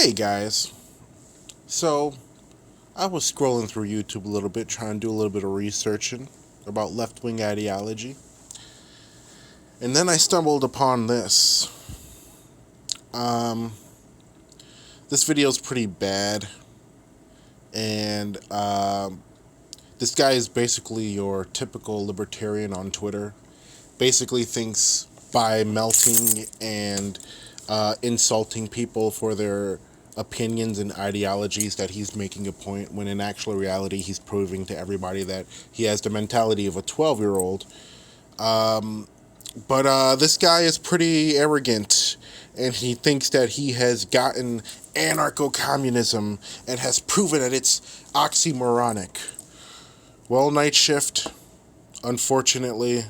Hey guys, so I was scrolling through YouTube a little bit, trying to do a little bit of researching about left-wing ideology, and then I stumbled upon this. Um, this video is pretty bad, and this guy is basically your typical libertarian on Twitter. Basically thinks by melting and insulting people for their opinions and ideologies that he's making a point, when in actual reality he's proving to everybody that he has the mentality of a 12-year-old. But this guy is pretty arrogant, and he thinks that he has gotten anarcho-communism and has proven that it's oxymoronic. Well, Night Shift, unfortunately,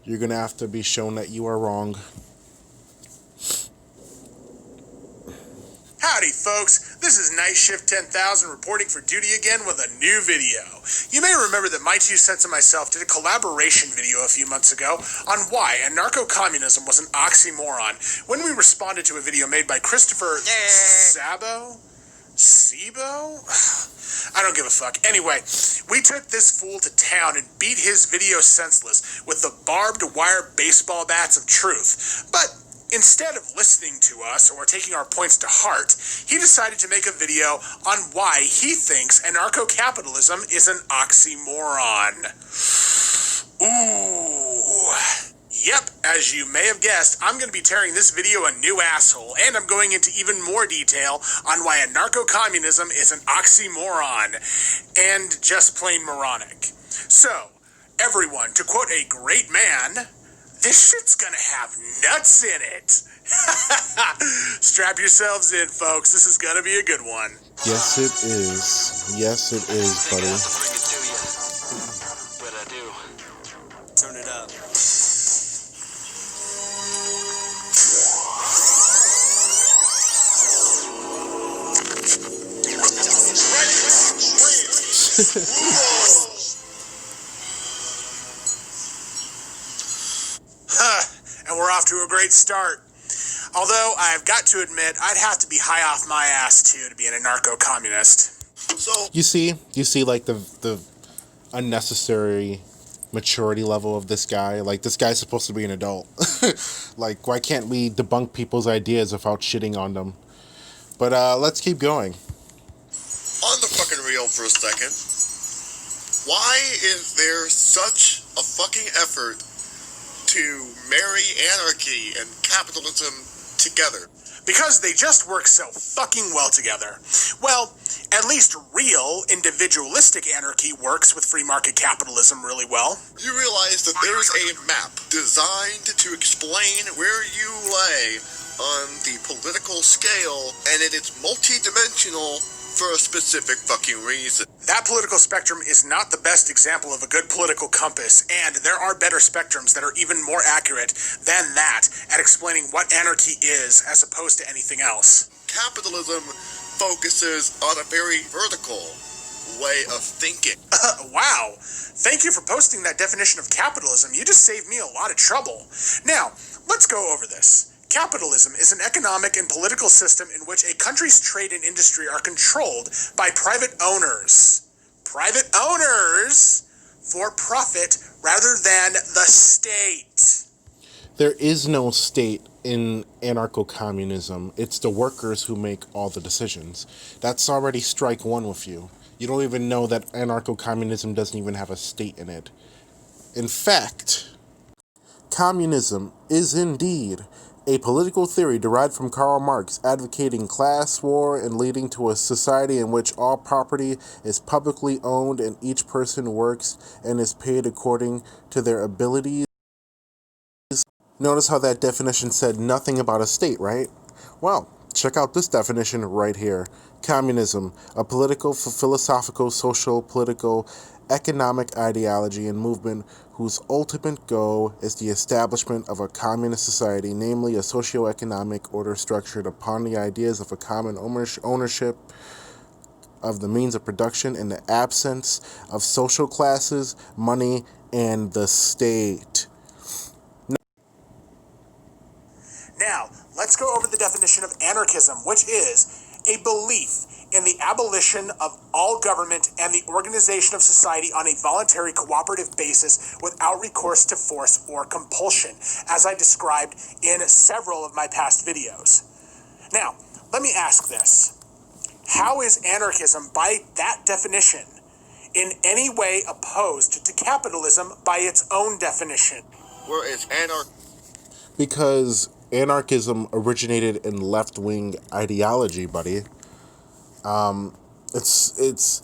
you're going to have to be shown that you are wrong. Howdy folks, this is Night Shift 10,000 reporting for duty again with a new video. You may remember that my 2 cents and myself did a collaboration video a few months ago on why anarcho-communism was an oxymoron when we responded to a video made by Christopher Sabo? I don't give a fuck. Anyway, we took this fool to town and beat his video senseless with the barbed wire baseball bats of truth. But instead of listening to us or taking our points to heart, he decided to make a video on why he thinks anarcho-capitalism is an oxymoron. Ooh. Yep, as you may have guessed, I'm going to be tearing this video a new asshole, and I'm going into even more detail on why anarcho-communism is an oxymoron, and just plain moronic. So, everyone, to quote a great man, this shit's gonna have nuts in it. Strap yourselves in, folks. This is gonna be a good one. Yes, it is. Yes, it is, buddy. But I do. Turn it up. And we're off to a great start. Although, I've got to admit, I'd have to be high off my ass, too, to be an anarcho-communist. So you see, like the unnecessary maturity level of this guy. Like, this guy's supposed to be an adult. Like, why can't we debunk people's ideas without shitting on them? But let's keep going. On the fucking reel for a second, why is there such a fucking effort to marry anarchy and capitalism together? Because they just work so fucking well together. Well, at least real, individualistic anarchy works with free market capitalism really well. You realize that there is a map designed to explain where you lay on the political scale, and it is multi-dimensional for a specific fucking reason. That political spectrum is not the best example of a good political compass, and there are better spectrums that are even more accurate than that at explaining what anarchy is as opposed to anything else. Capitalism focuses on a very vertical way of thinking. Wow. Thank you for posting that definition of capitalism. You just saved me a lot of trouble. Now, let's go over this. Capitalism is an economic and political system in which a country's trade and industry are controlled by private owners. Private owners for profit rather than the state. There is no state in anarcho-communism. It's the workers who make all the decisions. That's already strike one with you. You don't even know that anarcho-communism doesn't even have a state in it. In fact, communism is indeed a political theory derived from Karl Marx, advocating class war and leading to a society in which all property is publicly owned and each person works and is paid according to their abilities. Notice how that definition said nothing about a state, right? Well, check out this definition right here. Communism, a political, philosophical, social, political, economic ideology and movement whose ultimate goal is the establishment of a communist society, namely a socio-economic order structured upon the ideas of a common ownership of the means of production in the absence of social classes, money, and the state. Now, let's go over the definition of anarchism, which which is a belief in the abolition of all government and the organization of society on a voluntary cooperative basis without recourse to force or compulsion, as I described in several of my past videos. Now, let me ask this. How is anarchism, by that definition, in any way opposed to capitalism by its own definition? Where is Because anarchism originated in left-wing ideology, buddy. It's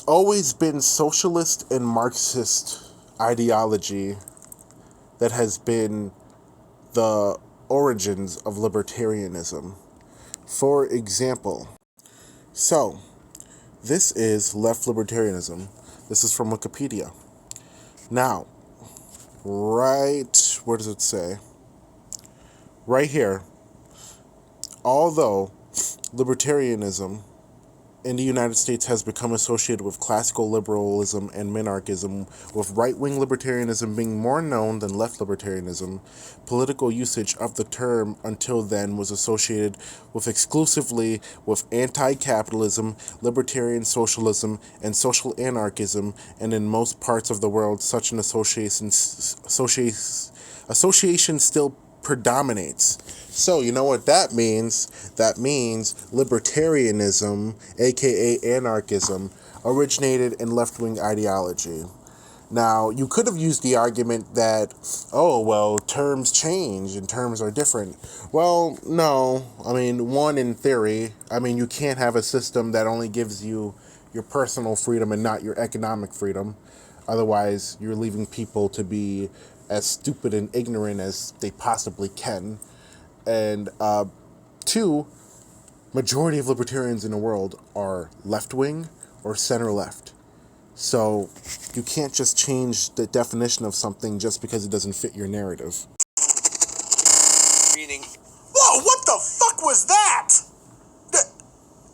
always been socialist and Marxist ideology that has been the origins of libertarianism. For example, so this is left libertarianism. This is from Wikipedia. Now, right, where does it say? Right here. Although libertarianism in the United States has become associated with classical liberalism and minarchism, with right-wing libertarianism being more known than left libertarianism, political usage of the term until then was associated with exclusively with anti-capitalism, libertarian socialism, and social anarchism, and in most parts of the world such an association still predominates. So, you know what that means? That means libertarianism, aka anarchism, originated in left-wing ideology. Now, you could have used the argument that, oh, well, terms change and terms are different. Well, no. I mean, one, in theory, you can't have a system that only gives you your personal freedom and not your economic freedom. Otherwise, you're leaving people to be as stupid and ignorant as they possibly can. And two, majority of libertarians in the world are left-wing or center-left. So you can't just change the definition of something just because it doesn't fit your narrative. Reading. Whoa, what the fuck was that?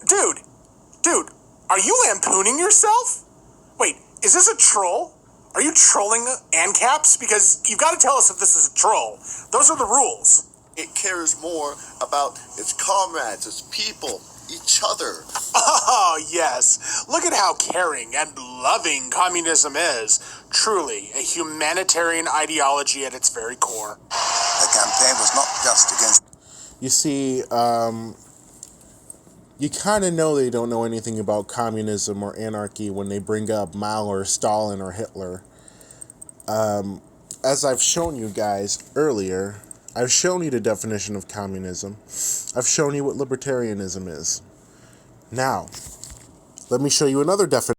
Dude, are you lampooning yourself? Wait, is this a troll? Are you trolling ANCAPs? Because you've got to tell us if this is a troll. Those are the rules. It cares more about its comrades, its people, each other. Oh, yes. Look at how caring and loving communism is. Truly, a humanitarian ideology at its very core. The campaign was not just against... You see, you kind of know they don't know anything about communism or anarchy when they bring up Mao or Stalin or Hitler. As I've shown you guys earlier, I've shown you the definition of communism. I've shown you what libertarianism is. Now, let me show you another definition.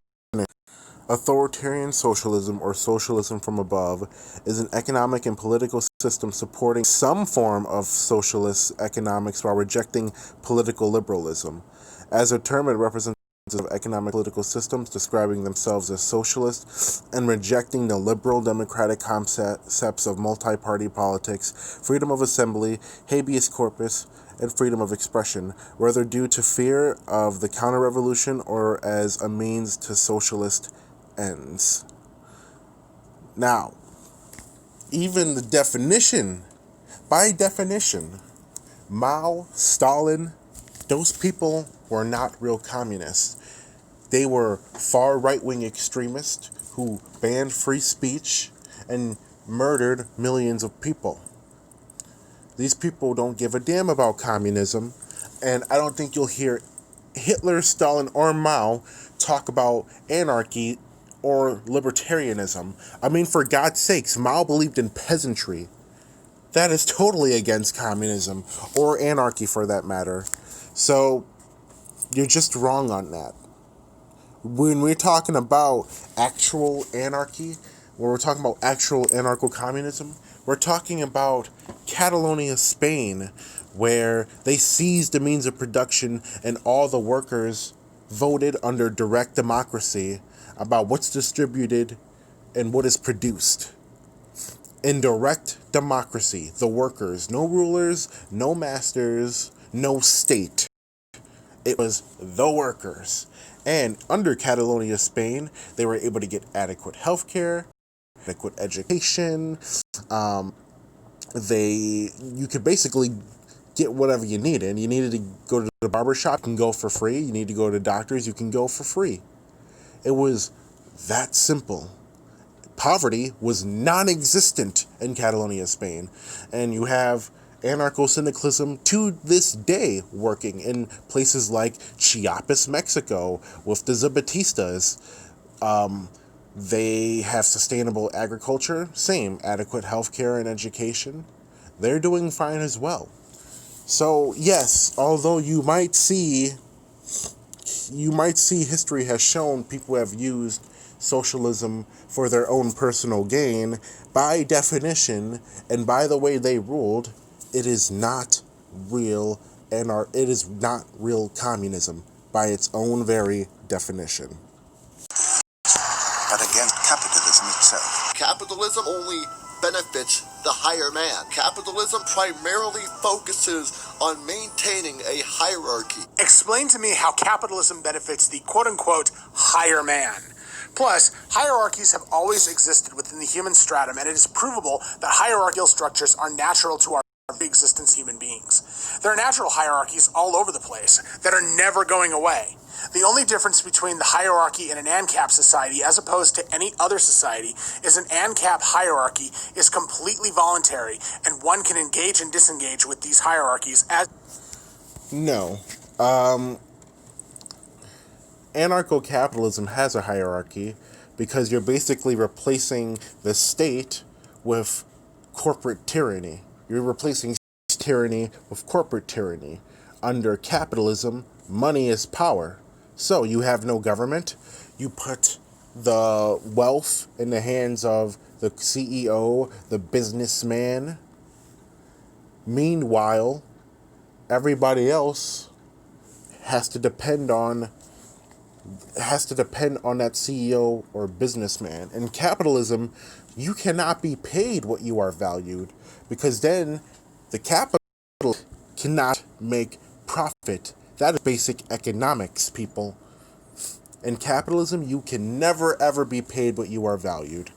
Authoritarian socialism, or socialism from above, is an economic and political system supporting some form of socialist economics while rejecting political liberalism. As a term, it represents of economic political systems describing themselves as socialist and rejecting the liberal democratic concepts of multi-party politics, freedom of assembly, habeas corpus, and freedom of expression, whether due to fear of the counter-revolution or as a means to socialist ends. Now, even the definition, by definition, Mao, Stalin, those people were not real communists. They were far right-wing extremists who banned free speech and murdered millions of people. These people don't give a damn about communism, and I don't think you'll hear Hitler, Stalin, or Mao talk about anarchy or libertarianism. I mean, for God's sakes, Mao believed in peasantry. That is totally against communism, or anarchy for that matter. So, you're just wrong on that. When we're talking about actual anarchy, when we're talking about actual anarcho-communism, we're talking about Catalonia, Spain, where they seized the means of production and all the workers voted under direct democracy about what's distributed and what is produced. In direct democracy, the workers, no rulers, no masters, no state. It was the workers. And under Catalonia, Spain, they were able to get adequate health care, adequate education. You could basically get whatever you needed. You needed to go to the barber shop, you can go for free. You need to go to doctors, you can go for free. It was that simple. Poverty was non-existent in Catalonia, Spain. And you have anarcho-syndicalism to this day working in places like Chiapas, Mexico, with the Zapatistas. They have sustainable agriculture, same, adequate healthcare and education. They're doing fine as well. So yes, although you might see history has shown people have used socialism for their own personal gain, by definition and by the way they ruled, it is not real it is not real communism by its own very definition. but against capitalism itself. Capitalism only benefits the higher man. Capitalism primarily focuses on maintaining a hierarchy. Explain to me how capitalism benefits the quote-unquote higher man. Plus, hierarchies have always existed within the human stratum, and it is provable that hierarchical structures are natural to our existence human beings. There are natural hierarchies all over the place that are never going away. The only difference between the hierarchy in an ANCAP society as opposed to any other society is an ANCAP hierarchy is completely voluntary, and one can engage and disengage with these hierarchies as... No. Anarcho-capitalism has a hierarchy because you're basically replacing the state with corporate tyranny. You're replacing tyranny with corporate tyranny. Under capitalism, money is power. So you have no government. You put the wealth in the hands of the CEO, the businessman. Meanwhile, everybody else has to depend on that CEO or businessman. In capitalism, you cannot be paid what you are valued, because then the capital cannot make profit. That is basic economics, people. In capitalism, you can never ever be paid what you are valued.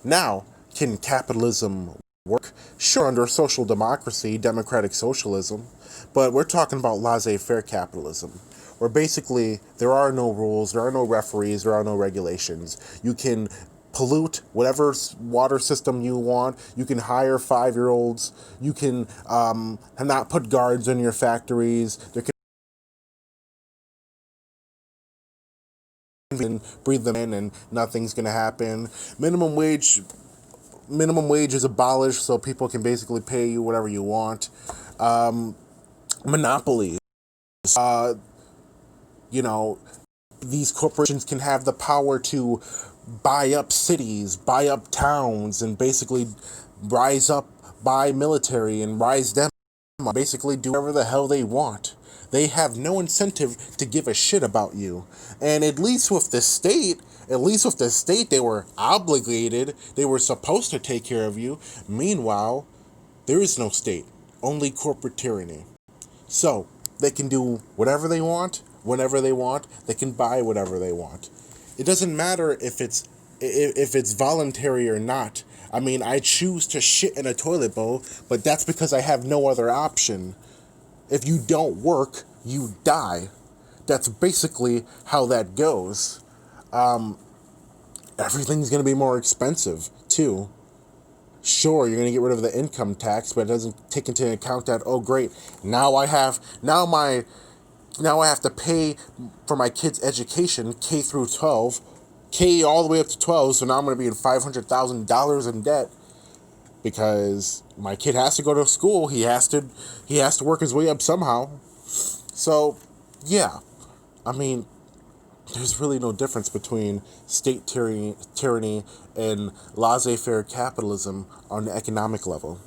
Now, can capitalism work? Sure, under social democracy, democratic socialism, but we're talking about laissez-faire capitalism, where basically there are no rules, there are no referees, there are no regulations. You can pollute whatever water system you want. You can hire 5-year-olds. You can not put guards in your factories. There can breathe them in and nothing's going to happen. Minimum wage is abolished so people can basically pay you whatever you want. Monopolies. These corporations can have the power to buy up cities, buy up towns, and basically rise up, buy military and rise them, basically do whatever the hell they want. They have no incentive to give a shit about you. And at least with the state, they were obligated, they were supposed to take care of you. Meanwhile, there is no state, only corporate tyranny. So, they can do whatever they want, whenever they want, they can buy whatever they want. It doesn't matter if it's voluntary or not. I mean, I choose to shit in a toilet bowl, but that's because I have no other option. If you don't work, you die. That's basically how that goes. Everything's going to be more expensive, too. Sure, you're going to get rid of the income tax, but it doesn't take into account that, oh great, now I have to pay for my kid's education, K through 12, K all the way up to 12, so now I'm going to be in $500,000 in debt because my kid has to go to school, he has to work his way up somehow. So, yeah, I mean, there's really no difference between state tyranny and laissez-faire capitalism on the economic level.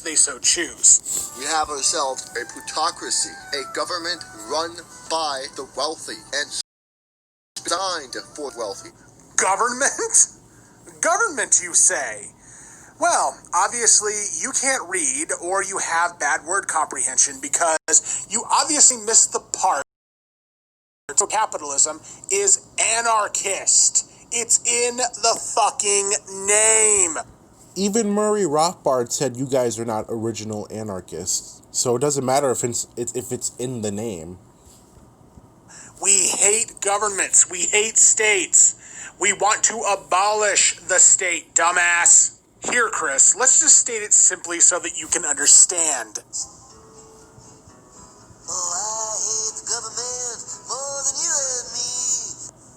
They so choose. We have ourselves a plutocracy, a government run by the wealthy and designed for the wealthy. Government? Government, you say? Well, obviously, you can't read or you have bad word comprehension because you obviously missed the part. So capitalism is anarchist. It's in the fucking name. Even Murray Rothbard said you guys are not original anarchists. So it doesn't matter if it's in the name. We hate governments. We hate states. We want to abolish the state, dumbass. Here, Chris, let's just state it simply so that you can understand. Oh, I hate the government more than you and me.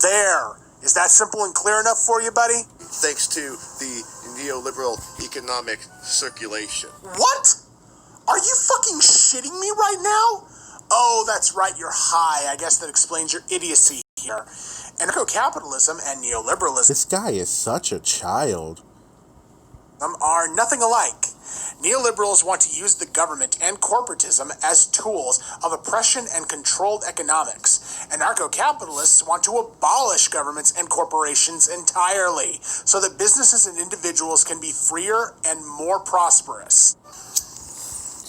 There. Is that simple and clear enough for you, buddy? Thanks to the neoliberal economic circulation. What? Are you fucking shitting me right now? Oh, that's right, you're high. I guess that explains your idiocy here. Anarcho-capitalism and neoliberalism This guy is such a child. are nothing alike. Neoliberals want to use the government and corporatism as tools of oppression and controlled economics. Anarcho-capitalists want to abolish governments and corporations entirely so that businesses and individuals can be freer and more prosperous.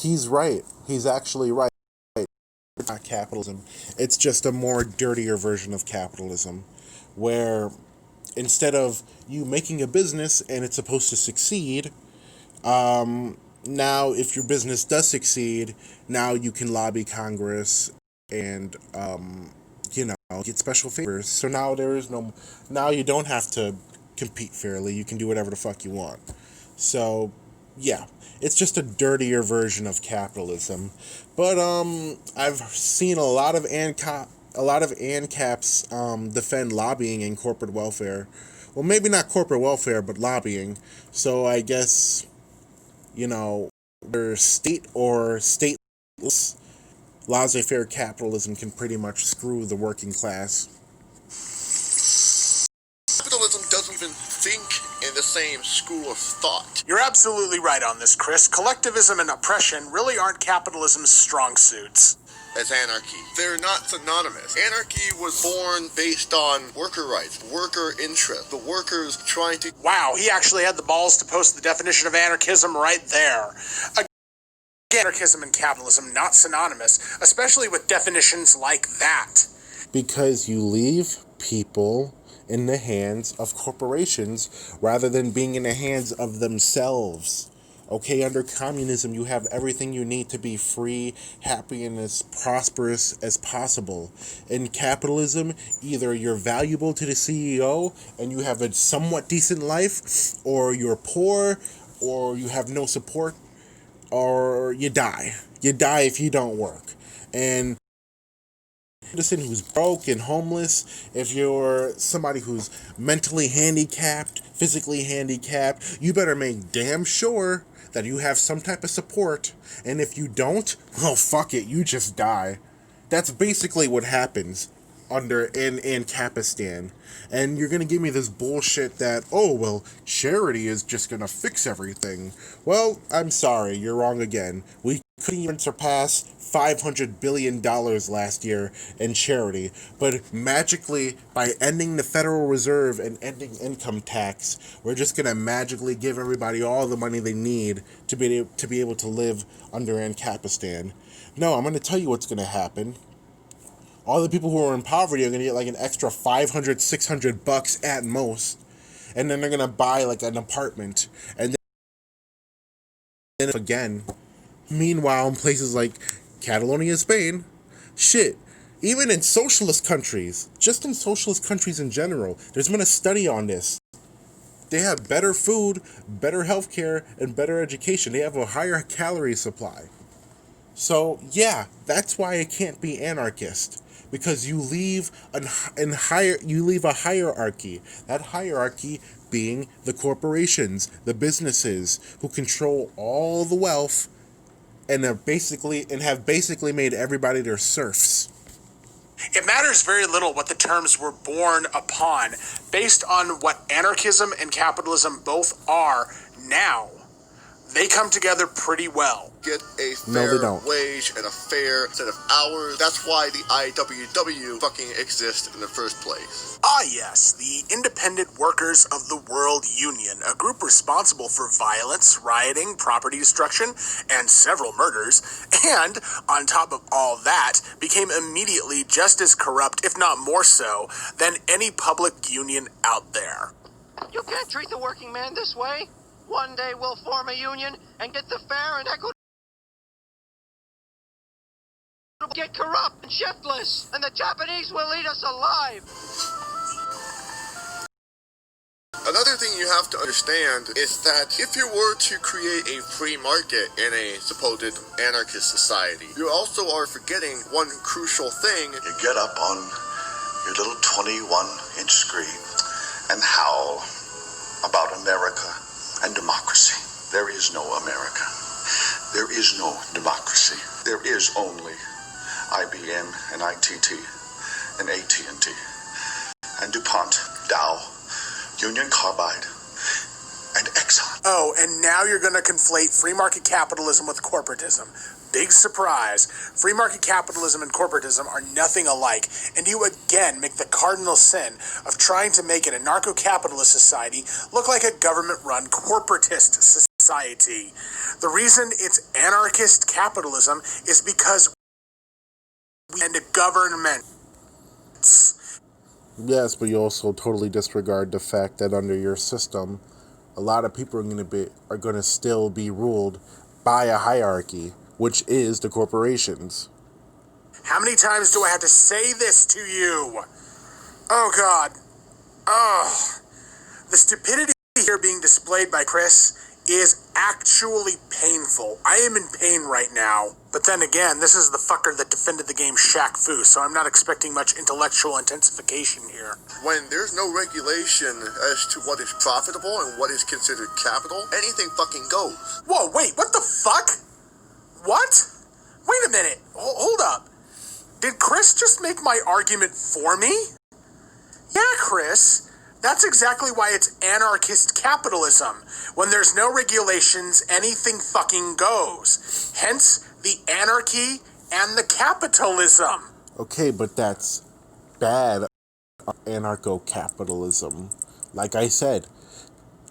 He's right. He's actually right. It's not capitalism. It's just a more dirtier version of capitalism, where instead of you making a business and it's supposed to succeed, now if your business does succeed, now you can lobby Congress and get special favors. So now you don't have to compete fairly. You can do whatever the fuck you want. So yeah, it's just a dirtier version of capitalism. But I've seen a lot of ANCAPs defend lobbying and corporate welfare. Well, maybe not corporate welfare, but lobbying. So I guess, whether state or stateless, laissez-faire capitalism can pretty much screw the working class. Capitalism doesn't even think in the same school of thought. You're absolutely right on this, Chris. Collectivism and oppression really aren't capitalism's strong suits. As anarchy. They're not synonymous. Anarchy was born based on worker rights, worker interest, the workers trying to... Wow, he actually had the balls to post the definition of anarchism right there. Again, anarchism and capitalism not synonymous, especially with definitions like that. Because you leave people in the hands of corporations rather than being in the hands of themselves. Okay, under communism, you have everything you need to be free, happy, and as prosperous as possible. In capitalism, either you're valuable to the CEO and you have a somewhat decent life, or you're poor, or you have no support, or you die. You die if you don't work. And citizen who's broke and homeless, if you're somebody who's mentally handicapped, physically handicapped, you better make damn sure that you have some type of support. And if you don't, well, fuck it, you just die. That's basically what happens in Capistan. And you're gonna give me this bullshit that, oh, well, charity is just gonna fix everything. Well, I'm sorry, you're wrong again. We couldn't even surpass $500 billion last year in charity, but magically, by ending the Federal Reserve and ending income tax, we're just gonna magically give everybody all the money they need to be able to live under Ancapistan. No, I'm gonna tell you what's gonna happen. All the people who are in poverty are gonna get like an extra $500-$600 at most, and then they're gonna buy like an apartment, and then again. Meanwhile, in places like Catalonia, Spain, shit, even in socialist countries, just in socialist countries in general, there's been a study on this. They have better food, better healthcare, and better education. They have a higher calorie supply. So, yeah, that's why it can't be anarchist. Because you leave a hierarchy. That hierarchy being the corporations, the businesses, who control all the wealth and have basically made everybody their serfs. It matters very little what the terms were born upon, based on what anarchism and capitalism both are now. They come together pretty well. Get a No, fair they don't. wage and a fair set of hours. That's why the IWW fucking exists in the first place. Ah yes, the Independent Workers of the World Union, a group responsible for violence, rioting, property destruction, and several murders, and, on top of all that, became immediately just as corrupt, if not more so, than any public union out there. You can't treat the working man this way. One day we'll form a union and get the fair and equitable get corrupt and shiftless, and the Japanese will eat us alive. Another thing you have to understand is that if you were to create a free market in a supposed anarchist society, you also are forgetting one crucial thing. You get up on your little 21-inch screen and howl about America and democracy. There is no America. There is no democracy. There is only IBM and ITT and AT&T and DuPont, Dow, Union Carbide, and Exxon. Oh, and now you're going to conflate free market capitalism with corporatism. Big surprise. Free market capitalism and corporatism are nothing alike, and you again make the cardinal sin of trying to make an anarcho-capitalist society look like a government-run corporatist society. The reason it's anarchist capitalism is because we end government. Yes, but you also totally disregard the fact that under your system, a lot of people are going to still be ruled by a hierarchy, which is the corporations. How many times do I have to say this to you? Oh, God. Oh. The stupidity here being displayed by Chris is actually painful. I am in pain right now. But then again, this is the fucker that defended the game Shaq Fu, so I'm not expecting much intellectual intensification here. When there's no regulation as to what is profitable and what is considered capital, anything fucking goes. Whoa, wait, what the fuck? What? Wait a minute. Hold up. Did Chris just make my argument for me? Yeah, Chris. That's exactly why it's anarchist capitalism. When there's no regulations, anything fucking goes. Hence, the anarchy and the capitalism. Okay, but that's bad anarcho-capitalism. Like I said,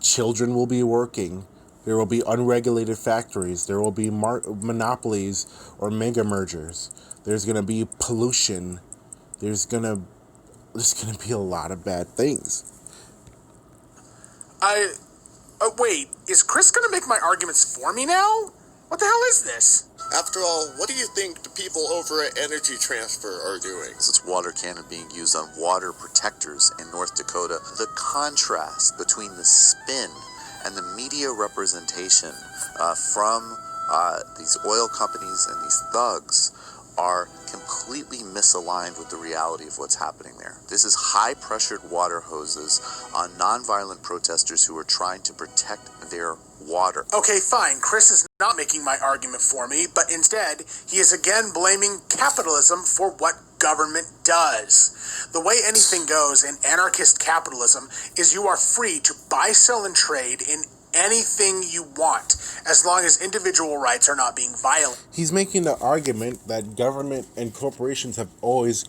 children will be working. There will be unregulated factories. There will be monopolies or mega mergers. There's going to be pollution. There's going to be a lot of bad things. Wait, is Chris gonna make my arguments for me now? What the hell is this? After all, what do you think the people over at Energy Transfer are doing? It's water cannon being used on water protectors in North Dakota. The contrast between the spin and the media representation from these oil companies and these thugs are completely misaligned with the reality of what's happening there. This is high-pressured water hoses on nonviolent protesters who are trying to protect their water. Okay, fine. Chris is not making my argument for me, but instead, he is again blaming capitalism for what government does. The way anything goes in anarchist capitalism is you are free to buy, sell, and trade in anything you want, as long as individual rights are not being violated. He's making the argument that government and corporations have always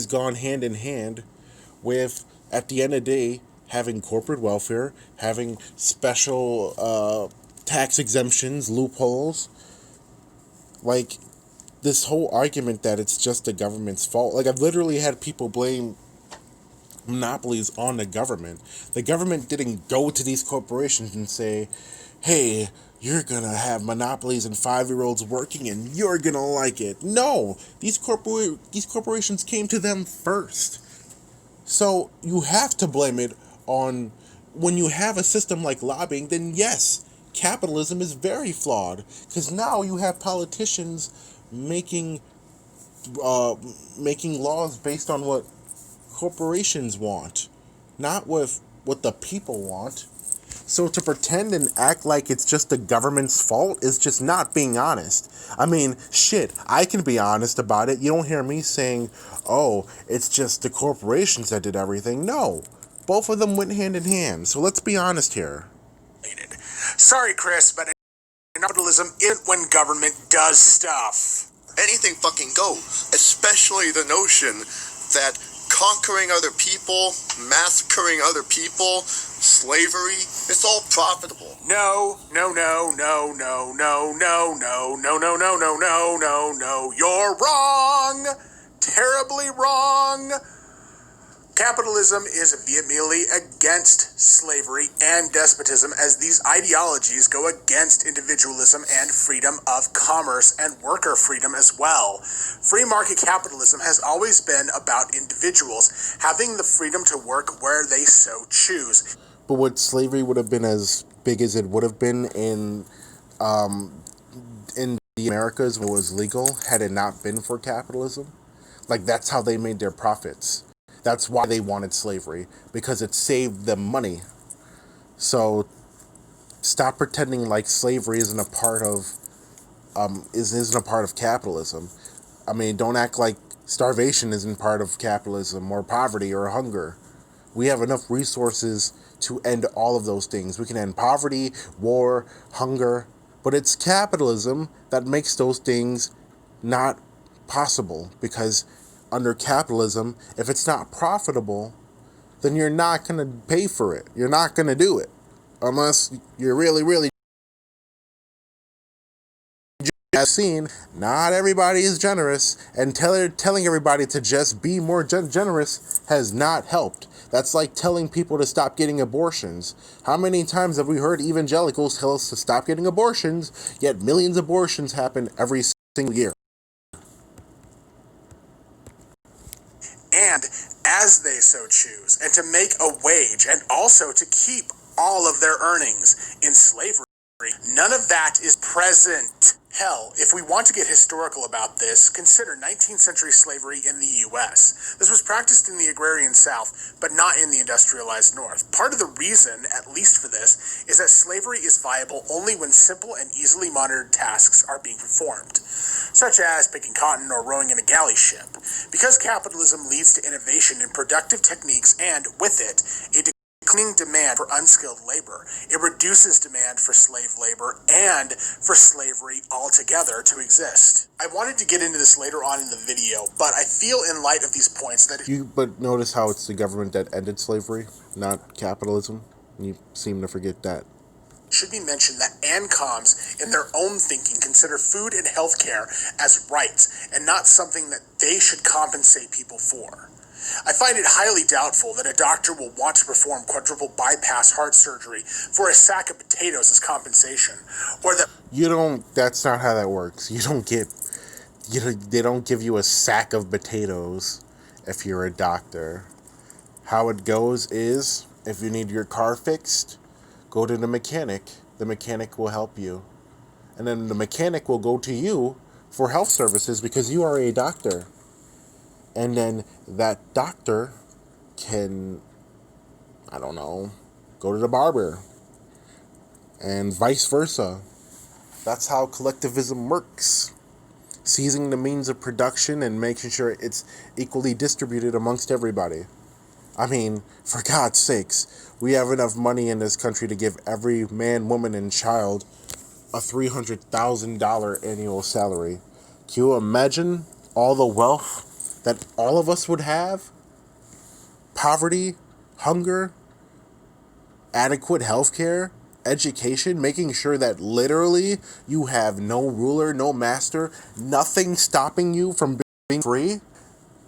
gone hand in hand with, at the end of the day, having corporate welfare, having special tax exemptions, loopholes. Like, this whole argument that it's just the government's fault. Like, I've literally had people blame monopolies on the government. The government didn't go to these corporations and say, hey, you're gonna have monopolies and 5-year-olds working and you're gonna like it. No, these corporations came to them first. So you have to blame it on, when you have a system like lobbying, then yes, capitalism is very flawed, because now you have politicians making laws based on what corporations want, not with what the people want. So to pretend and act like it's just the government's fault is just not being honest. I mean, shit, I can be honest about it. You don't hear me saying, oh, it's just the corporations that did everything. No, both of them went hand in hand. So let's be honest here. Sorry, Chris, but capitalism isn't when government does stuff. Anything fucking goes, especially the notion that conquering other people, massacring other people, slavery, it's all profitable. No. You're wrong. Terribly wrong. Capitalism is vehemently against slavery and despotism, as these ideologies go against individualism and freedom of commerce and worker freedom as well. Free market capitalism has always been about individuals having the freedom to work where they so choose. But would slavery would have been as big as it would have been in the Americas when it was legal had it not been for capitalism? Like, that's how they made their profits. That's why they wanted slavery, because it saved them money. So stop pretending like slavery isn't a part of isn't a part of capitalism. I mean, don't act like starvation isn't part of capitalism, or poverty, or hunger. We have enough resources to end all of those things. We can end poverty, war, hunger, but it's capitalism that makes those things not possible, because under capitalism, if it's not profitable, then you're not going to pay for it. You're not going to do it unless you're really I've seen not everybody is generous, and telling everybody to just be more generous has not helped. That's like telling people to stop getting abortions. How many times have we heard evangelicals tell us to stop getting abortions, yet millions of abortions happen every single year? And as they so choose, and to make a wage, and also to keep all of their earnings in slavery. None of that is present. Hell, if we want to get historical about this, consider 19th century slavery in the U.S. This was practiced in the agrarian South, but not in the industrialized North. Part of the reason, at least for this, is that slavery is viable only when simple and easily monitored tasks are being performed, such as picking cotton or rowing in a galley ship. Because capitalism leads to innovation in productive techniques and, with it, a declining demand for unskilled labor, it reduces demand for slave labor and for slavery altogether to exist. I wanted to get into this later on in the video, but I feel in light of these points that But notice how it's the government that ended slavery, not capitalism. You seem to forget that. should be mentioned that ANCOMs, in their own thinking, consider food and healthcare as rights and not something that they should compensate people for. I find it highly doubtful that a doctor will want to perform quadruple bypass heart surgery for a sack of potatoes as compensation, or that That's not how that works. They don't give you a sack of potatoes if you're a doctor. How it goes is, if you need your car fixed, go to the mechanic. The mechanic will help you. And then the mechanic will go to you for health services because you are a doctor. And then that doctor can, I don't know, go to the barber. And vice versa. That's how collectivism works. Seizing the means of production and making sure it's equally distributed amongst everybody. I mean, for God's sakes, we have enough money in this country to give every man, woman, and child a $300,000 annual salary. Can you imagine all the wealth that all of us would have? Poverty, hunger, adequate health care, education, making sure that literally you have no ruler, no master, nothing stopping you from being free.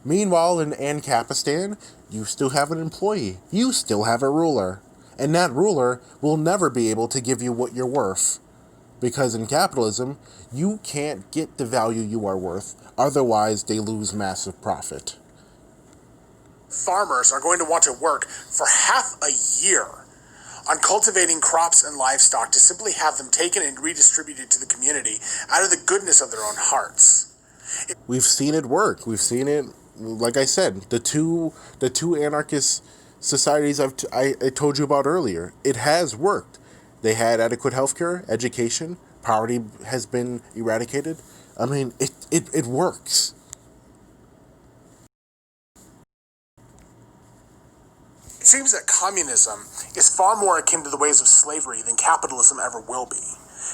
Meanwhile, in Ancapistan, you still have an employee. You still have a ruler. And that ruler will never be able to give you what you're worth. Because in capitalism, you can't get the value you are worth. Otherwise, they lose massive profit. farmers are going to want to work for half a year on cultivating crops and livestock to simply have them taken and redistributed to the community out of the goodness of their own hearts. We've seen it work. We've seen it, like I said, the two anarchist societies I told you about earlier. It has worked. They had adequate healthcare, education, poverty has been eradicated. I mean, it works. It seems that communism is far more akin to the ways of slavery than capitalism ever will be.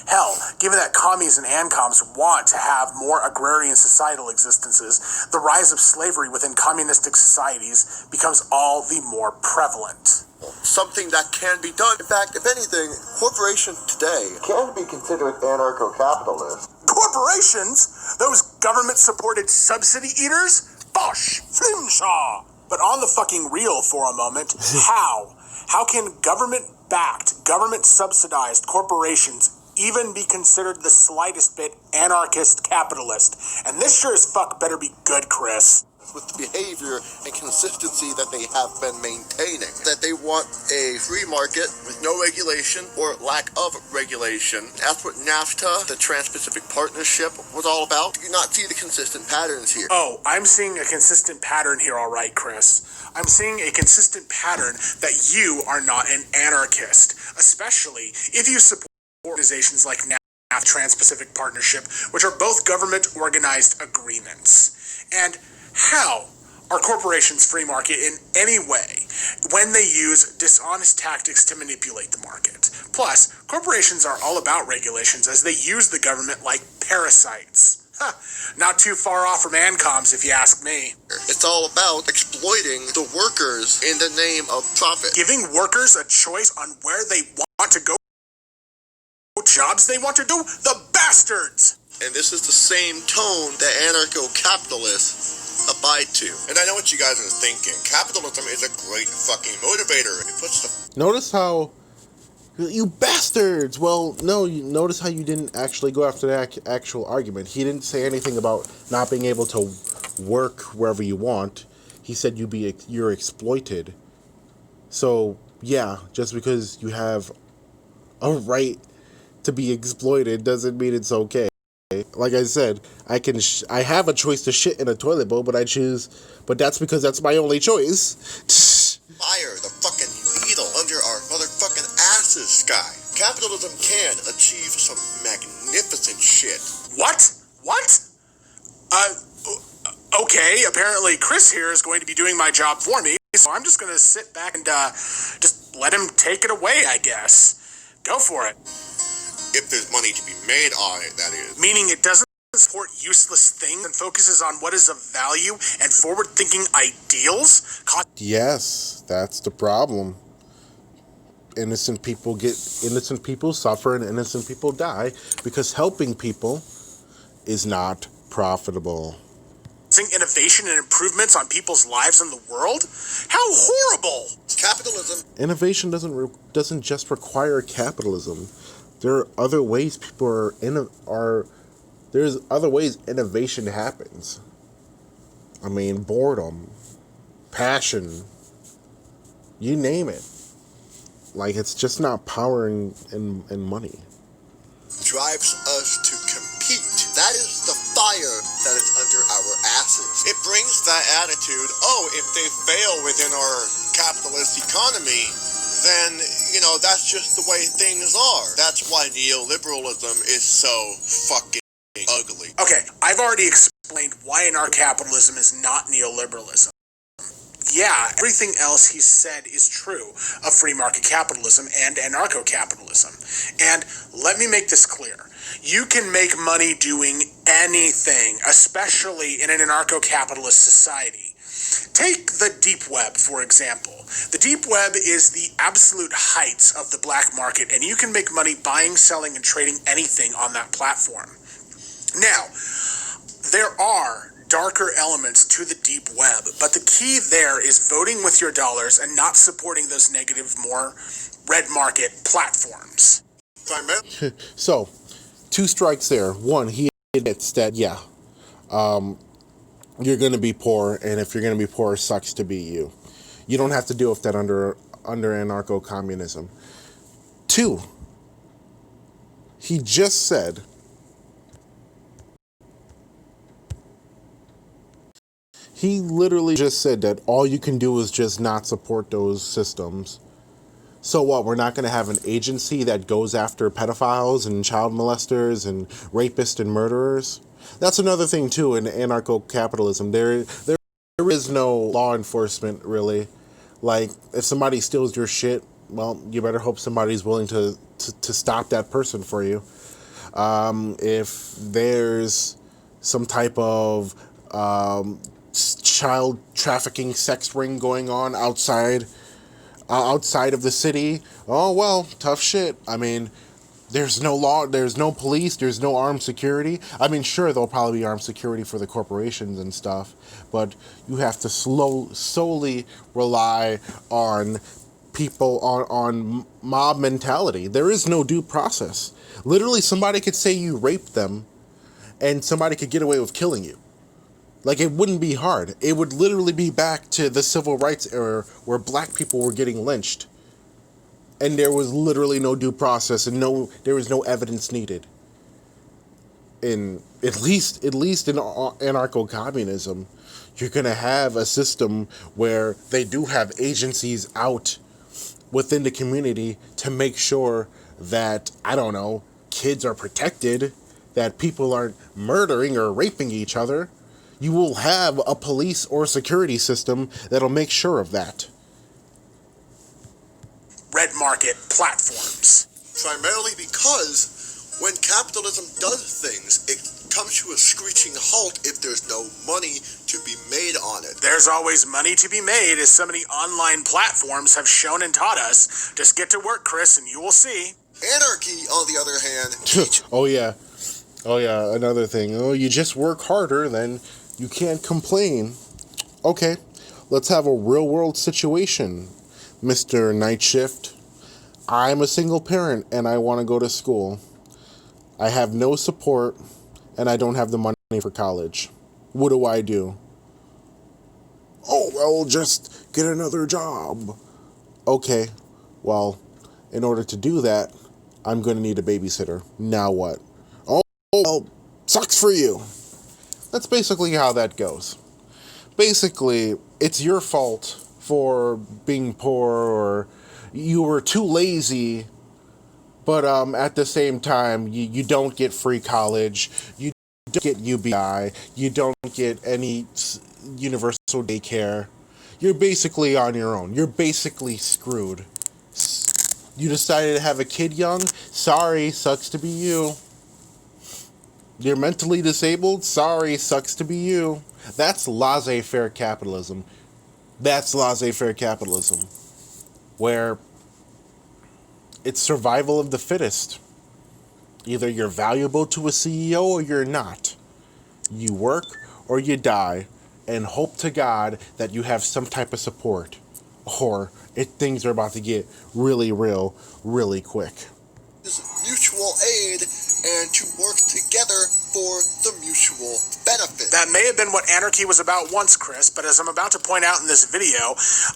Hell, given that commies and ANCOMs want to have more agrarian societal existences, the rise of slavery within communistic societies becomes all the more prevalent. Something that can be done. In fact, if anything, corporations today can be considered anarcho-capitalist. Corporations? Those government-supported subsidy eaters? Bosh! Flimshaw! But on the fucking real for a moment, how? How can government-backed, government-subsidized corporations even be considered the slightest bit anarchist capitalist? And this sure as fuck better be good, Chris. With the behavior and consistency that they have been maintaining. That they want a free market with no regulation or lack of regulation. That's what NAFTA, the Trans-Pacific Partnership, was all about. Do you not see the consistent patterns here? Oh, I'm seeing a consistent pattern here, all right, Chris. I'm seeing a consistent pattern that you are not an anarchist, especially if you support organizations like NAFTA, Trans-Pacific Partnership, which are both government-organized agreements. And how are corporations free market in any way when they use dishonest tactics to manipulate the market? Plus, corporations are all about regulations as they use the government like parasites. Not too far off from ANCOMs, if you ask me. It's all about exploiting the workers in the name of profit. Giving workers a choice on where they want to go, jobs they want to do, the bastards! And this is the same tone that anarcho-capitalists abide to. And I know what you guys are thinking. Capitalism is a great fucking motivator. It puts the... Notice how... You bastards! Well, no, you notice how you didn't actually go after the actual argument. He didn't say anything about not being able to work wherever you want. He said you're exploited. So, yeah, just because you have a right to be exploited doesn't mean it's okay. Like I said, I have a choice to shit in a toilet bowl, but that's because that's my only choice. Fire the fucking needle under our motherfucking asses, guy. Capitalism can achieve some magnificent shit. What? Okay, apparently Chris here is going to be doing my job for me, so I'm just going to sit back and just let him take it away, I guess. Go for it. If there's money to be made on it, that is. Meaning it doesn't support useless things and focuses on what is of value and forward-thinking ideals? Yes, that's the problem. Innocent people suffer and innocent people die because helping people is not profitable. Innovation and improvements on people's lives in the world? How horrible! Capitalism. Innovation doesn't just require capitalism. There are other ways there's other ways innovation happens. I mean, boredom, passion, you name it. Like, it's just not power and money. Drives us to compete. That is the fire that is under our asses. It brings that attitude, if they fail within our capitalist economy, then, that's just the way things are. That's why neoliberalism is so fucking ugly. Okay, I've already explained why anarcho-capitalism is not neoliberalism. Yeah, everything else he said is true of free market capitalism and anarcho-capitalism. And let me make this clear. You can make money doing anything, especially in an anarcho-capitalist society. Take the deep web, for example. The deep web is the absolute heights of the black market, and you can make money buying, selling, and trading anything on that platform. Now, there are darker elements to the deep web, but the key there is voting with your dollars and not supporting those negative, more red market platforms. So, 2 strikes there. One, he admits that, you're going to be poor, and if you're going to be poor, it sucks to be you. You don't have to deal with that under anarcho-communism. 2, he just said he literally just said that all you can do is just not support those systems. So what, we're not going to have an agency that goes after pedophiles and child molesters and rapists and murderers? That's another thing, too, in anarcho-capitalism. There is no law enforcement, really. Like, if somebody steals your shit, well, you better hope somebody's willing to stop that person for you. If there's some type of child trafficking sex ring going on outside of the city, oh, well, tough shit. I mean, There's no law, there's no police, there's no armed security. I mean, sure, there'll probably be armed security for the corporations and stuff, but you have to solely rely on people, on mob mentality. There is no due process. Literally, somebody could say you raped them, and somebody could get away with killing you. Like, it wouldn't be hard. It would literally be back to the civil rights era where black people were getting lynched. And there was literally no due process, and there was no evidence needed. In at least in anarcho-communism, you're gonna have a system where they do have agencies out within the community to make sure that, I don't know, kids are protected, that people aren't murdering or raping each other. You will have a police or security system that'll make sure of that. Red market platforms. Primarily because when capitalism does things, it comes to a screeching halt if there's no money to be made on it. There's always money to be made, as so many online platforms have shown and taught us. Just get to work, Chris, and you will see. Anarchy, on the other hand, Oh yeah, another thing. Oh, you just work harder, then you can't complain. Okay, let's have a real world situation, Mr. Night Shift. I'm a single parent and I want to go to school. I have no support and I don't have the money for college. What do I do? Oh, well, just get another job. Okay, well, in order to do that, I'm going to need a babysitter. Now what? Oh, well, sucks for you. That's basically how that goes. Basically, it's your fault for being poor, or you were too lazy, but at the same time, you don't get free college, you don't get UBI, you don't get any universal daycare. You're basically on your own. You're basically screwed. You decided to have a kid young? Sorry, sucks to be you. You're mentally disabled? Sorry, sucks to be you. That's laissez-faire capitalism. That's laissez-faire capitalism, where it's survival of the fittest. Either you're valuable to a CEO or you're not. You work or you die, and hope to God that you have some type of support, or things are about to get really real, really quick. Mutual aid and to work together for the mutual benefit. That may have been what anarchy was about once, Chris, but as I'm about to point out in this video,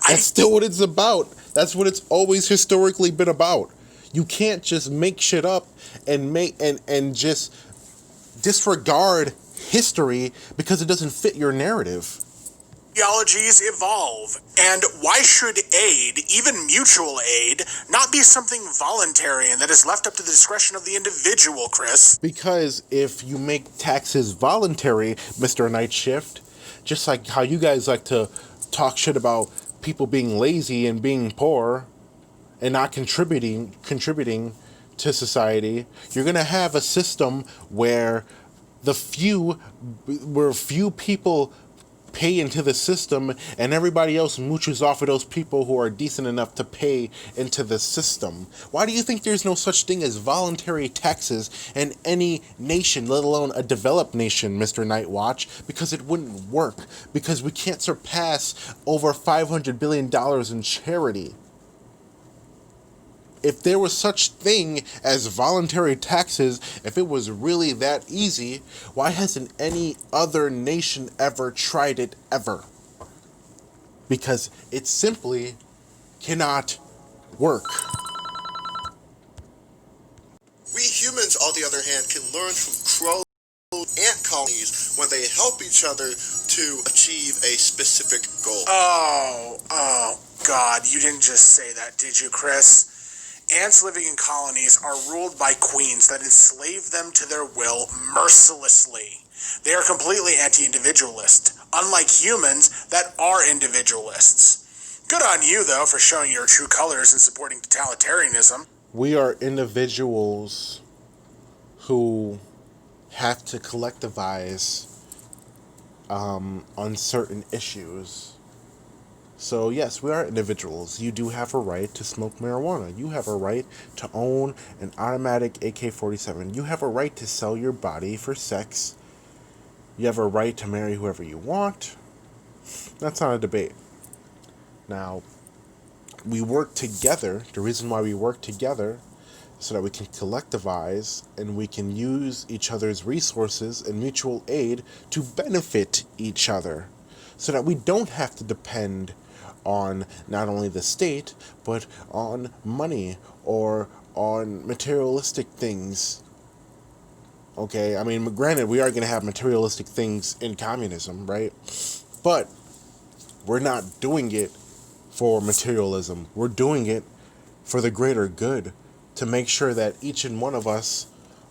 That's still what it's about. That's what it's always historically been about. You can't just make shit up and just disregard history because it doesn't fit your narrative. ideologies evolve. And why should aid, even mutual aid, not be something voluntary and that is left up to the discretion of the individual, Chris? Because if you make taxes voluntary, Mr. Night Shift, just like how you guys like to talk shit about people being lazy and being poor and not contributing to society, you're going to have a system where few people pay into the system and everybody else mooches off of those people who are decent enough to pay into the system. Why do you think there's no such thing as voluntary taxes in any nation, let alone a developed nation, Mr. Nightwatch? Because it wouldn't work. Because we can't surpass over $500 billion in charity. If there was such thing as voluntary taxes, if it was really that easy, why hasn't any other nation ever tried it ever? Because it simply cannot work. We humans, on the other hand, can learn from crows and ant colonies when they help each other to achieve a specific goal. Oh, God, you didn't just say that, did you, Chris? Ants living in colonies are ruled by queens that enslave them to their will mercilessly. They are completely anti-individualist, unlike humans that are individualists. Good on you, though, for showing your true colors and supporting totalitarianism. We are individuals who have to collectivize on certain issues. So yes, we are individuals. You do have a right to smoke marijuana. You have a right to own an automatic AK-47. You have a right to sell your body for sex. You have a right to marry whoever you want. That's not a debate. Now, we work together. The reason why we work together so that we can collectivize and we can use each other's resources and mutual aid to benefit each other, so that we don't have to depend on not only the state, but on money or on materialistic things. Okay, I mean, granted, we are going to have materialistic things in communism, right? But we're not doing it for materialism. We're doing it for the greater good, to make sure that each and one of us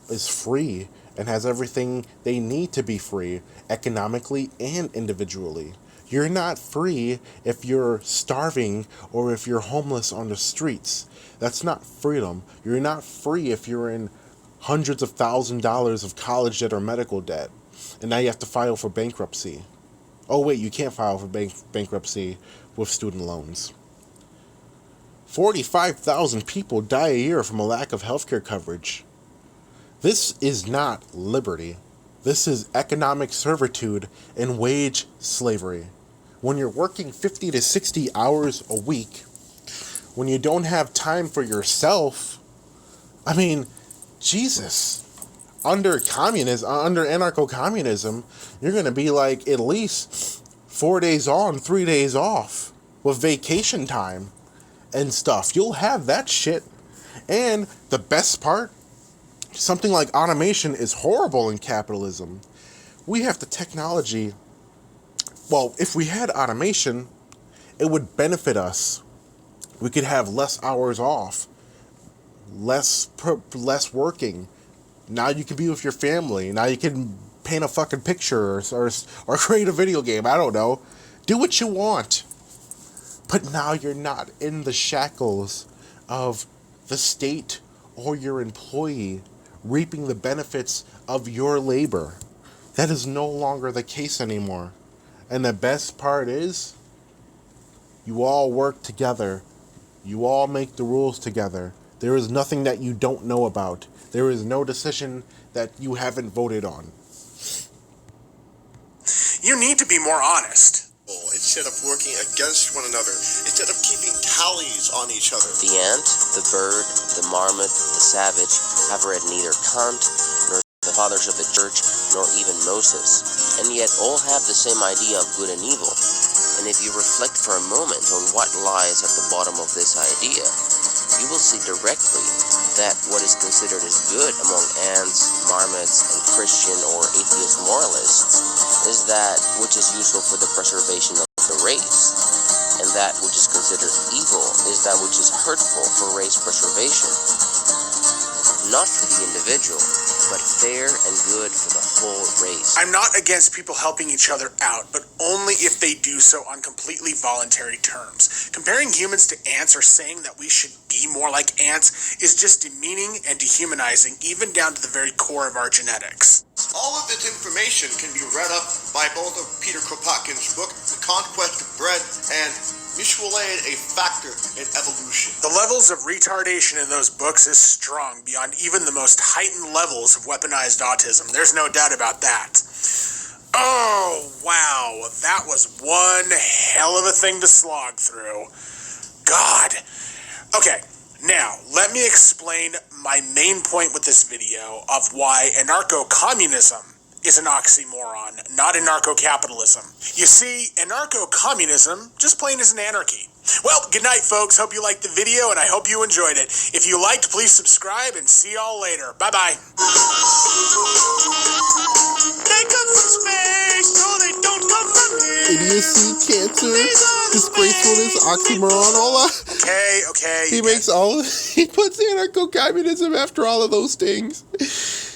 is free and has everything they need to be free, economically and individually. You're not free if you're starving or if you're homeless on the streets. That's not freedom. You're not free if you're in hundreds of $1,000s of college debt or medical debt, and now you have to file for bankruptcy. Oh wait, you can't file for bankruptcy with student loans. 45,000 people die a year from a lack of healthcare coverage. This is not liberty. This is economic servitude and wage slavery. When you're working 50 to 60 hours a week, when you don't have time for yourself, I mean, Jesus. Under communism, under anarcho-communism, you're going to be like at least 4 days on, 3 days off with vacation time and stuff. You'll have that shit. And the best part, something like automation is horrible in capitalism. We have the technology. Well, if we had automation, it would benefit us. We could have less hours off, less working. Now you can be with your family. Now you can paint a fucking picture or create a video game. I don't know. Do what you want. But now you're not in the shackles of the state or your employee reaping the benefits of your labor. That is no longer the case anymore. And the best part is, you all work together. You all make the rules together. There is nothing that you don't know about. There is no decision that you haven't voted on. You need to be more honest. Instead of working against one another, instead of keeping tallies on each other. The ant, the bird, the marmot, the savage have read neither Kant, nor the fathers of the church, nor even Moses, and yet all have the same idea of good and evil. And if you reflect for a moment on what lies at the bottom of this idea, you will see directly that what is considered as good among ants, marmots, and Christian or atheist moralists is that which is useful for the preservation of the race, and that which is considered evil is that which is hurtful for race preservation. Not for the individual, but fair and good for the whole race. I'm not against people helping each other out, but only if they do so on completely voluntary terms. Comparing humans to ants or saying that we should be more like ants is just demeaning and dehumanizing, even down to the very core of our genetics. All of this information can be read up by both of Peter Kropotkin's book, The Conquest of Bread, and mutual aid, a factor in evolution. The levels of retardation in those books is strong beyond even the most heightened levels of weaponized autism. There's no doubt about that. Oh, wow. That was one hell of a thing to slog through. God. Okay, now let me explain my main point with this video of why anarcho-communism is an oxymoron, not anarcho-capitalism. You see, anarcho-communism just plain is an anarchy. Well, good night, folks. Hope you liked the video, and I hope you enjoyed it. If you liked, please subscribe, and see y'all later. Bye-bye. They come from space, no, they don't come from here. Idiocy, cancer, disgracefulness, oxymoron, all that. Okay. He puts anarcho-communism after all of those things.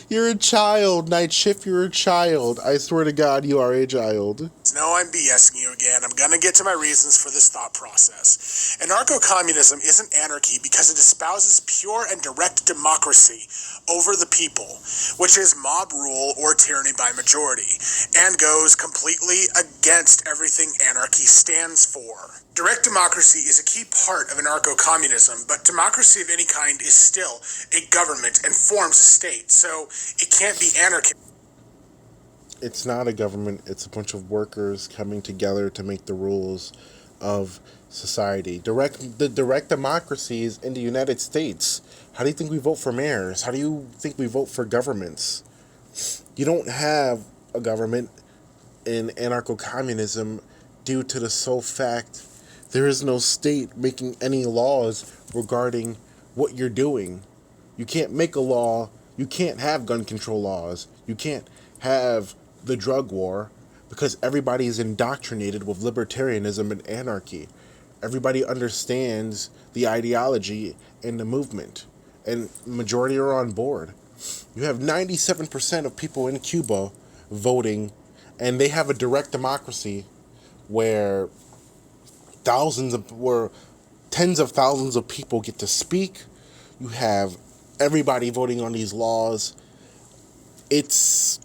You're a child, Night Shift. You're a child. I swear to God, you are a child. No, I'm BSing you again. I'm gonna get to my reasons for this thought process. Anarcho-communism isn't anarchy because it espouses pure and direct democracy over the people, which is mob rule or tyranny by majority, and goes completely against everything anarchy stands for. Direct democracy is a key part of anarcho-communism, but democracy of any kind is still a government and forms a state, so it can't be anarchy. It's not a government. It's a bunch of workers coming together to make the rules of society. The direct democracies in the United States. How do you think we vote for mayors? How do you think we vote for governments? You don't have a government in anarcho-communism due to the sole fact there is no state making any laws regarding what you're doing. You can't make a law. You can't have gun control laws. You can't have the drug war because everybody is indoctrinated with libertarianism and anarchy. Everybody understands the ideology and the movement, and majority are on board. You have 97% of people in Cuba voting, and they have a direct democracy where tens of thousands of people get to speak. You have everybody voting on these laws. It's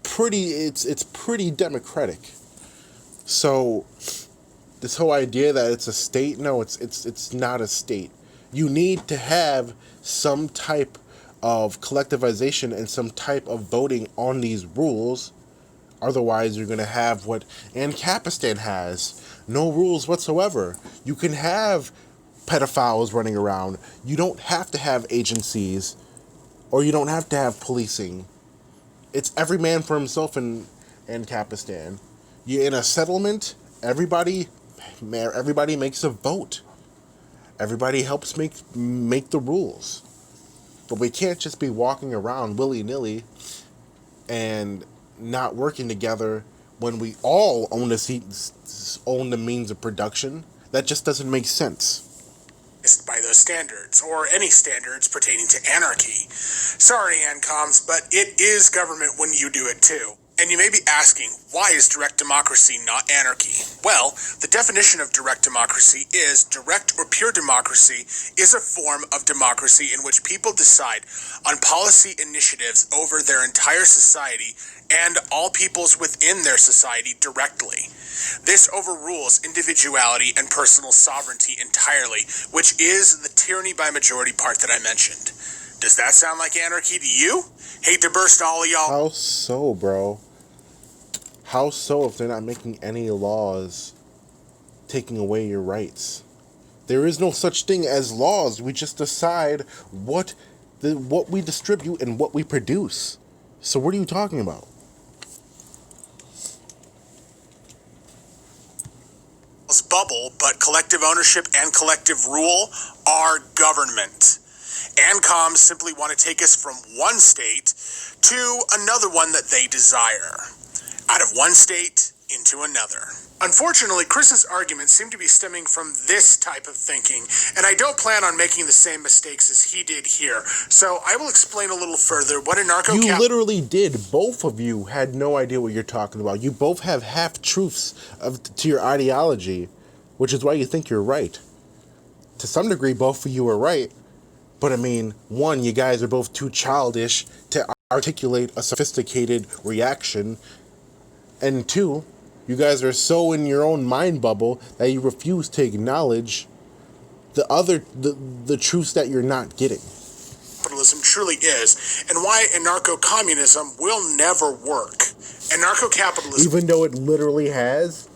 pretty democratic. So this whole idea that it's a state, no, it's not a state. You need to have some type of collectivization and some type of voting on these rules. Otherwise, you're going to have what Ancapistan has. No rules whatsoever. You can have pedophiles running around. You don't have to have agencies, or you don't have to have policing. It's every man for himself in Ancapistan. You in a settlement, everybody makes a vote. Everybody helps make the rules. But we can't just be walking around willy-nilly and not working together when we all own the means of production. That just doesn't make sense. By those standards, or any standards pertaining to anarchy. Sorry, ANCOMs, but it is government when you do it too. And you may be asking, why is direct democracy not anarchy? Well, the definition of direct democracy is direct or pure democracy is a form of democracy in which people decide on policy initiatives over their entire society and all peoples within their society directly. This overrules individuality and personal sovereignty entirely, which is the tyranny by majority part that I mentioned. Does that sound like anarchy to you? Hate to burst all of y'all. How so, bro? How so if they're not making any laws taking away your rights? There is no such thing as laws. We just decide what we distribute and what we produce. So what are you talking about? Bubble, but collective ownership and collective rule are government. ANCOMs simply want to take us from one state to another one that they desire. Out of one state into another. Unfortunately, Chris's arguments seem to be stemming from this type of thinking, and I don't plan on making the same mistakes as he did here. So I will explain a little further what You literally did. Both of you had no idea what you're talking about. You both have half-truths to your ideology, which is why you think you're right. To some degree, both of you are right, but I mean, one, you guys are both too childish to articulate a sophisticated reaction, and two, you guys are so in your own mind bubble that you refuse to acknowledge the truths that you're not getting. Capitalism truly is, and why anarcho-communism will never work. Anarcho-capitalism, Even though it literally has?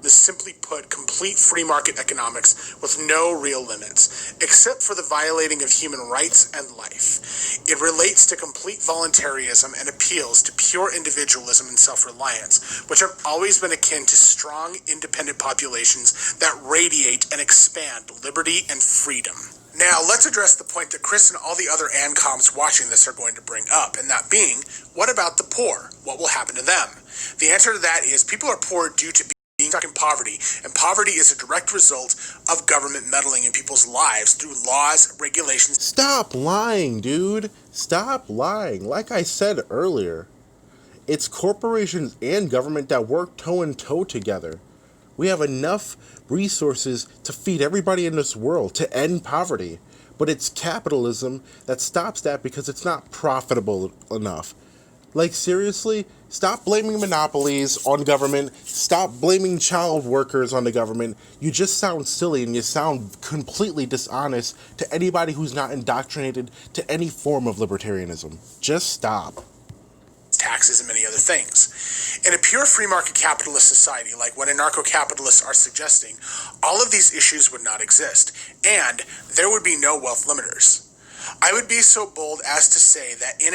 is simply put complete free market economics with no real limits, except for the violating of human rights and life. It relates to complete voluntarism and appeals to pure individualism and self-reliance, which have always been akin to strong, independent populations that radiate and expand liberty and freedom. Now, let's address the point that Chris and all the other ANCOMs watching this are going to bring up, and that being, what about the poor? What will happen to them? The answer to that is people are poor due to being being stuck in poverty, and poverty is a direct result of government meddling in people's lives through laws, regulations. Stop lying, dude. Stop lying. Like I said earlier, it's corporations and government that work toe in toe together. We have enough resources to feed everybody in this world, to end poverty. But it's capitalism that stops that because it's not profitable enough. Like, seriously, stop blaming monopolies on government. Stop blaming child workers on the government. You just sound silly and you sound completely dishonest to anybody who's not indoctrinated to any form of libertarianism. Just stop. Taxes and many other things. In a pure free market capitalist society like what anarcho-capitalists are suggesting, all of these issues would not exist, and there would be no wealth limiters. I would be so bold as to say that in an